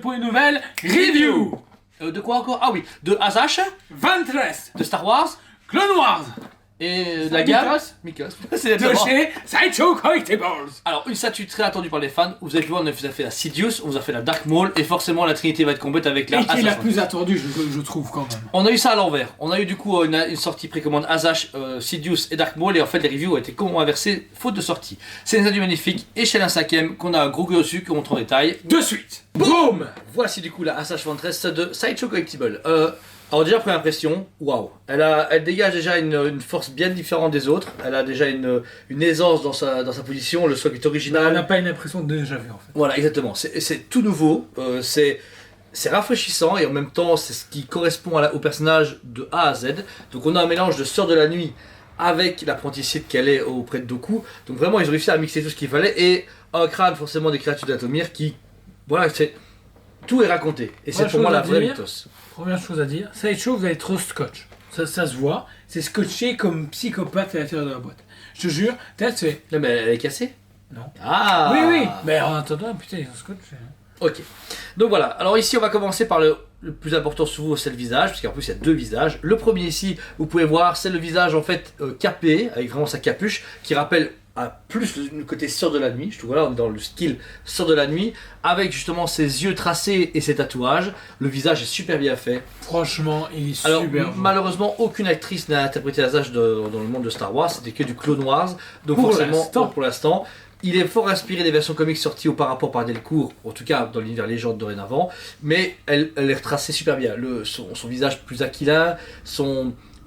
pour une nouvelle review. De quoi encore? Ah oui, de Asash, Ventress, de Star Wars Clone Wars, et de Ça, la gamme. Mikos. C'est les de deux. chez Sideshow Collectibles. Alors, une statue très attendue par les fans. Vous avez pu voir, on vous a fait la Sidious, on vous a fait la Dark Maul, et forcément la Trinité va être complète avec la Et qui est la Asash. plus attendue, je trouve quand même. On a eu ça à l'envers. On a eu du coup une sortie précommande Asash, Sidious et Dark Maul, et en fait les reviews ont été complètement inversées, faute de sortie. C'est une statue magnifique, échelle 1/5 qu'on a un gros gueule dessus, qu'on montre en détail. De suite. Boum! Voici du coup la Asash Ventress de Sideshow Collectible. Alors déjà première impression, waouh! Elle dégage déjà une force bien différente des autres. Elle a déjà une aisance dans sa position, le socle est On original. n'a pas une impression de déjà vu en fait. Voilà, exactement. C'est tout nouveau. C'est rafraîchissant et en même temps c'est ce qui correspond au personnage de A à Z. Donc on a un mélange de Sœur de la Nuit avec l'apprenti Sith qu'elle est auprès de Dooku. Donc vraiment ils ont réussi à mixer tout ce qu'il fallait et un crâne forcément des créatures d'Atomir qui... Voilà, tout est raconté. Et c'est pour moi la vraie mythos. Première chose à dire, Sideshow, vous avez trop scotch. Ça se voit, c'est scotché comme psychopathe à l'intérieur de la boîte. Je te jure, peut-être c'est... Non mais elle est cassée? Non. Ah! Oui, mais en attendant, putain, ils ont scotché. Ok. Donc voilà, alors ici on va commencer par le plus important souvent, c'est le visage, parce qu'en plus il y a deux visages. Le premier ici, vous pouvez voir, c'est le visage en fait capé, avec vraiment sa capuche, qui rappelle plus le côté Sœur de la Nuit. Je trouve voilà, on est dans le style Sœur de la Nuit, avec justement ses yeux tracés et ses tatouages. Le visage est super bien fait. Franchement, il est Alors super beau. malheureusement, aucune actrice n'a interprété Asash dans le monde de Star Wars, c'était que du Clone Wars. Donc Pour forcément, l'instant. pour l'instant, il est fort inspiré des versions comics sorties auparavant par Delcourt, en tout cas dans l'univers légende dorénavant, mais elle est retracée super bien. Son visage plus aquilin,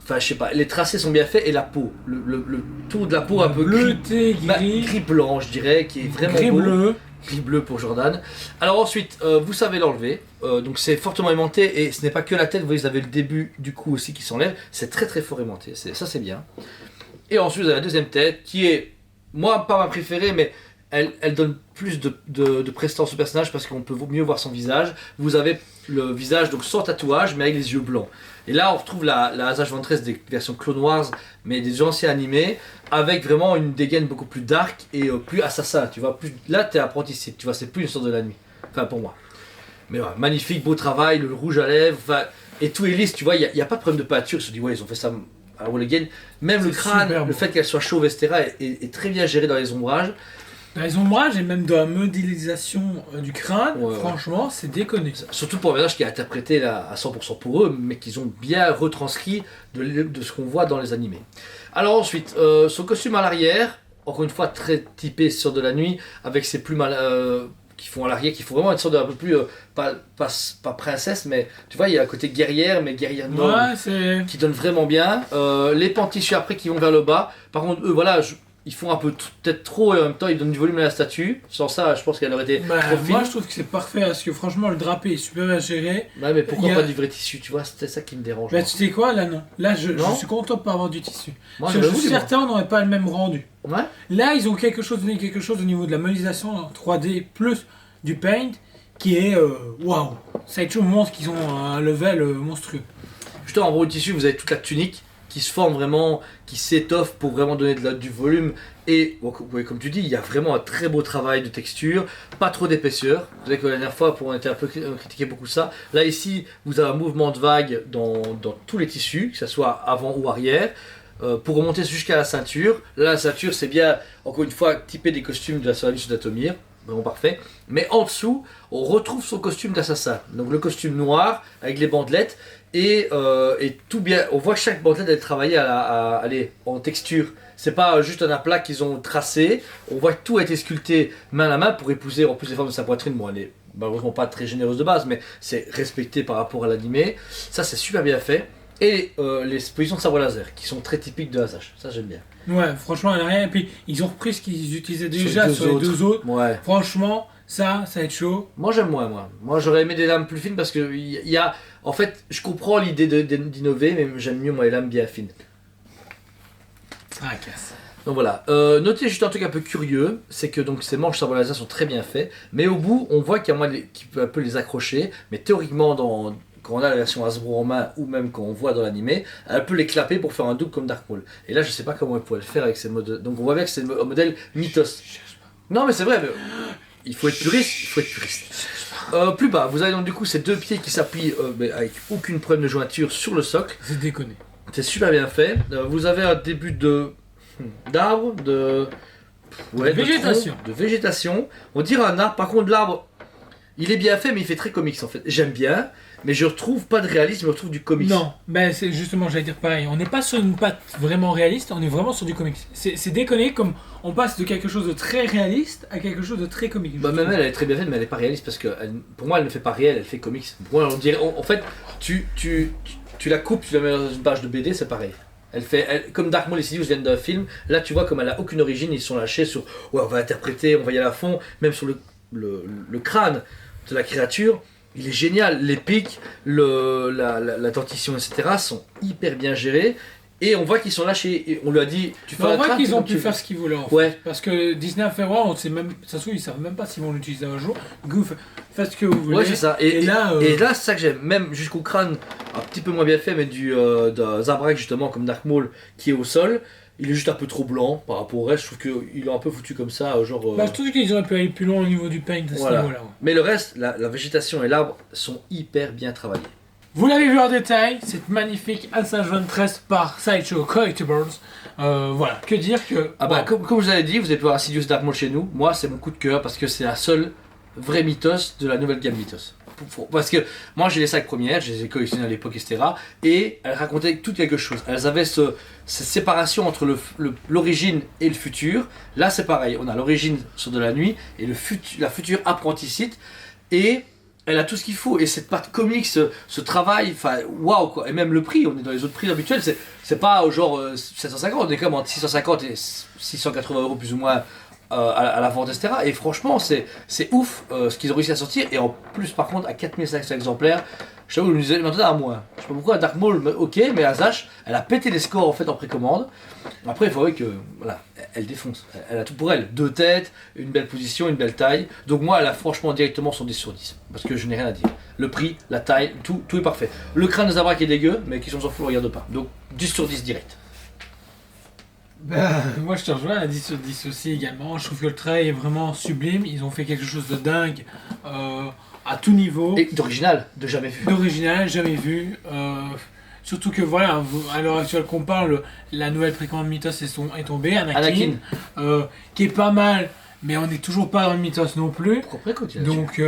enfin je sais pas, les tracés sont bien faits et la peau, le tour de la peau un peu bleuté, gris, gris blanc je dirais, qui est vraiment gris beau. bleu. Gris bleu pour Jordan. Alors ensuite, vous savez l'enlever, donc c'est fortement aimanté et ce n'est pas que la tête, vous voyez vous avez le début du cou aussi qui s'enlève, c'est très très fort aimanté, ça c'est bien. Et ensuite vous avez la deuxième tête qui est, moi pas ma préférée, mais elle donne plus de prestance au personnage parce qu'on peut mieux voir son visage. Vous avez le visage donc sans tatouage mais avec les yeux blancs. Et là on retrouve la Asash Ventress des versions Clone Wars mais des anciens animés avec vraiment une dégaine beaucoup plus dark et plus assassin. Tu vois, là t'es apprenti Sith, tu vois, c'est plus une sorte de la nuit. Enfin pour moi. Mais ouais, magnifique, beau travail, le rouge à lèvres, enfin, et tout est lisse, tu vois, il n'y a pas de problème de peinture. Je me dis ouais ils ont fait ça à Roll Again. Même le crâne, le fait qu'elle soit chauve, etc. est très bien géré dans les ombrages. Dans les ombrages et même dans la modélisation du crâne, Ouais, franchement, c'est déconné. Surtout pour un personnage qui est interprété là, à 100% pour eux, mais qu'ils ont bien retranscrit de ce qu'on voit dans les animés. Alors ensuite, son costume à l'arrière, encore une fois très typé Sœur de la Nuit, avec ses plumes qui font à l'arrière, qui font vraiment une sorte d'un peu plus, pas princesse, mais tu vois, il y a un côté guerrière, mais guerrière noble, qui donne vraiment bien. Les pans de tissu après qui vont vers le bas, par contre, eux, voilà, ils font un peu peut-être trop et en même temps ils donnent du volume à la statue. Sans ça, je pense qu'elle aurait été trop fine. Moi je trouve que c'est parfait parce que franchement le drapé est super bien géré. Ouais, mais pourquoi pas du vrai tissu, tu vois, c'était ça qui me dérange. Bah, tu sais quoi, là non. Là je suis content de pas avoir du tissu. Moi, je suis certain on n'aurait pas le même rendu. Ouais. Là ils ont donné quelque chose au niveau de la modélisation en 3D plus du paint qui est waouh. Sideshow montre qu'ils ont un level monstrueux. Justement, en gros, le tissu, vous avez toute la tunique qui se forme vraiment, qui s'étoffe pour vraiment donner du volume. Et bon, comme tu dis, il y a vraiment un très beau travail de texture, pas trop d'épaisseur. Vous savez que la dernière fois, on était un peu critiqué beaucoup ça. Là, ici, vous avez un mouvement de vague dans tous les tissus, que ce soit avant ou arrière, pour remonter jusqu'à la ceinture. Là, la ceinture, c'est bien, encore une fois, typé des costumes de la service d'Atomir. Vraiment parfait. Mais en dessous, on retrouve son costume d'assassin. Donc le costume noir avec les bandelettes et tout bien. On voit chaque bandelette est travaillée en texture. C'est pas juste un aplat qu'ils ont tracé. On voit que tout a été sculpté main à main pour épouser en plus les formes de sa poitrine. Bon, elle est malheureusement pas très généreuse de base, mais c'est respecté par rapport à l'animé. Ça, c'est super bien fait. Et les positions de sabre laser qui sont très typiques de Asash. Ça, j'aime bien. Ouais, franchement, elle a rien. Et puis, ils ont repris ce qu'ils utilisaient déjà sur les deux autres. Ouais. Franchement, ça va être chaud. Moi, j'aime moins, moi. Moi, j'aurais aimé des lames plus fines parce que il y a... En fait, je comprends l'idée d'innover, mais j'aime mieux, moi, les lames bien fines. Ah, casse. Donc voilà. Notez juste un truc un peu curieux, c'est que donc ces manches sabre laser sont très bien faits, mais au bout, on voit qu'il y a moyen qui peut un peu les accrocher, mais théoriquement, quand on a la version Hasbro en main ou même quand on voit dans l'animé, elle peut les clapper pour faire un double comme Dark Maul. Et là, je sais pas comment elle pourrait le faire avec ces modèles. Donc on voit bien que c'est un modèle mythos. Non, mais c'est vrai, mais il faut être puriste. Plus bas, vous avez donc du coup ces deux pieds qui s'appuient mais avec aucune problème de jointure sur le socle. C'est déconné. C'est super bien fait. Vous avez un début d'arbre, de végétation. De végétation. On dirait un arbre. Par contre, l'arbre, il est bien fait, mais il fait très comics en fait. J'aime bien, mais je retrouve pas de réalisme, je retrouve du comics. Non, ben c'est justement, j'allais dire pareil. On n'est pas sur une patte vraiment réaliste, on est vraiment sur du comics. C'est déconné comme on passe de quelque chose de très réaliste à quelque chose de très comique. Bah, même elle est très bien faite, mais elle est pas réaliste parce que pour moi, elle ne fait pas réel, elle fait comics. Pour moi, on dirait, en fait, tu la coupes, tu la mets dans une page de BD, c'est pareil. Comme Dark Maul et Sidious viennent d'un film, là tu vois comme elle a aucune origine, ils sont lâchés sur ouais, on va interpréter, on va y aller à fond, même sur le crâne de la créature, il est génial, les pics, la dentition, etc. sont hyper bien gérés. Et on voit qu'ils sont lâchés. Et on lui a dit, tu fais on la voit trappe, qu'ils ont comme pu tu faire veux. ce qu'ils voulaient en Ouais. fait. Parce que Disney a fait voir, on sait même, ça se trouve, ils savent même pas s'ils vont l'utiliser un jour. Goof, faites ce que vous voulez. Ouais, c'est ça. Et là, c'est ça que j'aime. Même jusqu'au crâne, un petit peu moins bien fait, mais d'un Zabrak justement, comme Dark Maul, qui est au sol. Il est juste un peu trop blanc par rapport au reste. Je trouve qu'ils l'ont un peu foutu comme ça, genre. bah, je trouve qu'ils auraient pu aller plus loin au niveau du paint à ce Voilà. niveau-là. Ouais. Mais le reste, la végétation et l'arbre sont hyper bien travaillés. Vous l'avez vu en détail, cette magnifique H23 par Sideshow Collectibles. Voilà, que dire que. Ah bah, wow. comme je vous avais dit, vous allez pouvoir Sidious Dark Maul chez nous. Moi, c'est mon coup de cœur parce que c'est la seule vraie mythos de la nouvelle gamme mythos. Parce que moi, j'ai les 5 premières, je les ai collectionnées à l'époque, etc. Et elles racontaient tout quelque chose. Elles avaient cette séparation entre l'origine et le futur. Là, c'est pareil. On a l'origine sur de la nuit et la future apprenticite. Et elle a tout ce qu'il faut. Et cette patte comique, ce travail, enfin, waouh quoi. Et même le prix, on est dans les autres prix habituels. C'est pas au genre 750, on est comme entre 650 et 680 € plus ou moins. À la vente, etc. Et franchement, c'est ouf ce qu'ils ont réussi à sortir. Et en plus, par contre, à 4500 exemplaires, je t'avoue, ils nous avaient demandé à moins. Je sais pas pourquoi, Dark Maul, ok, mais Azash, elle a pété les scores en fait en précommande. Après, il faudrait que, voilà, elle défonce. Elle a tout pour elle. 2 têtes, une belle position, une belle taille. Donc, moi, elle a franchement directement son 10 sur 10. Parce que je n'ai rien à dire. Le prix, la taille, tout est parfait. Le crâne de Zabrak est dégueu, mais qui s'en fout, on regarde pas. Donc, 10 sur 10 direct. Bah, moi je te rejoins à 10 sur 10 aussi également. Je trouve que le travail est vraiment sublime. Ils ont fait quelque chose de dingue à tout niveau. Et d'original, de jamais vu. D'original, jamais vu. Surtout que voilà, à l'heure actuelle qu'on parle, la nouvelle précommande Mythos est tombée, Anakin. Qui est pas mal, mais on n'est toujours pas dans le Mythos non plus. Pourquoi précommande? Donc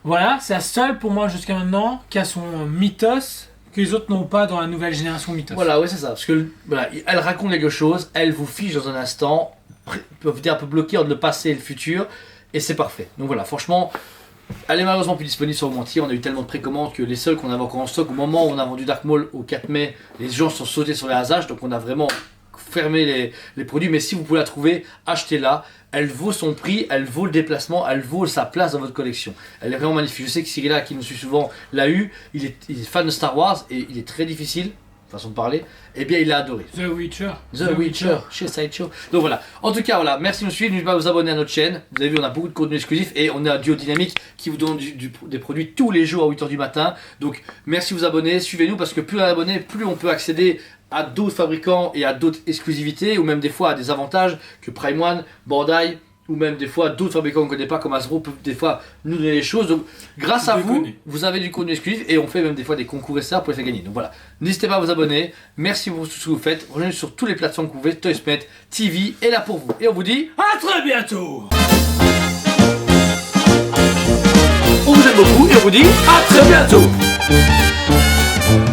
voilà, c'est la seule pour moi jusqu'à maintenant qui a son Mythos que les autres n'ont pas dans la nouvelle génération Mythos. Voilà, ouais, c'est ça. Parce que voilà, elle raconte quelque chose, elle vous fiche dans un instant, peut vous dire un peu bloqué entre le passé et le futur, et c'est parfait. Donc voilà, franchement, elle est malheureusement plus disponible sur Augmentier. On a eu tellement de précommandes que les seuls qu'on avait encore en stock, au moment où on a vendu Dark Maul au 4 mai, les gens sont sautés sur les hasages, donc on a vraiment fermé les produits. Mais si vous pouvez la trouver, achetez-la. Elle vaut son prix, elle vaut le déplacement, elle vaut sa place dans votre collection. Elle est vraiment magnifique. Je sais que Cyrilla, qui nous suit souvent, l'a eu. Il est fan de Star Wars et il est très difficile, façon de parler. Eh bien, il l'a adoré. The Witcher. The Witcher, chez Sideshow. Donc voilà. En tout cas, voilà. Merci de nous suivre. N'oubliez pas de vous abonner à notre chaîne. Vous avez vu, on a beaucoup de contenu exclusif et on est un duo dynamique qui vous donne des produits tous les jours à 8h du matin. Donc, merci de vous abonner. Suivez-nous parce que plus on est abonné, plus on peut accéder à d'autres fabricants et à d'autres exclusivités ou même des fois à des avantages que Prime One, Bandai ou même des fois d'autres fabricants qu'on ne connaît pas comme Hasbro peuvent des fois nous donner des choses. Donc grâce à vous, vous avez du contenu exclusif et on fait même des fois des concours et ça pour les faire gagner. Donc voilà, n'hésitez pas à vous abonner. Merci pour tout ce que vous faites. Rejoignez sur toutes les plateformes que vous pouvez. ToysMate TV est là pour vous. Et on vous dit À très bientôt. on vous aime beaucoup et on vous dit à très bientôt.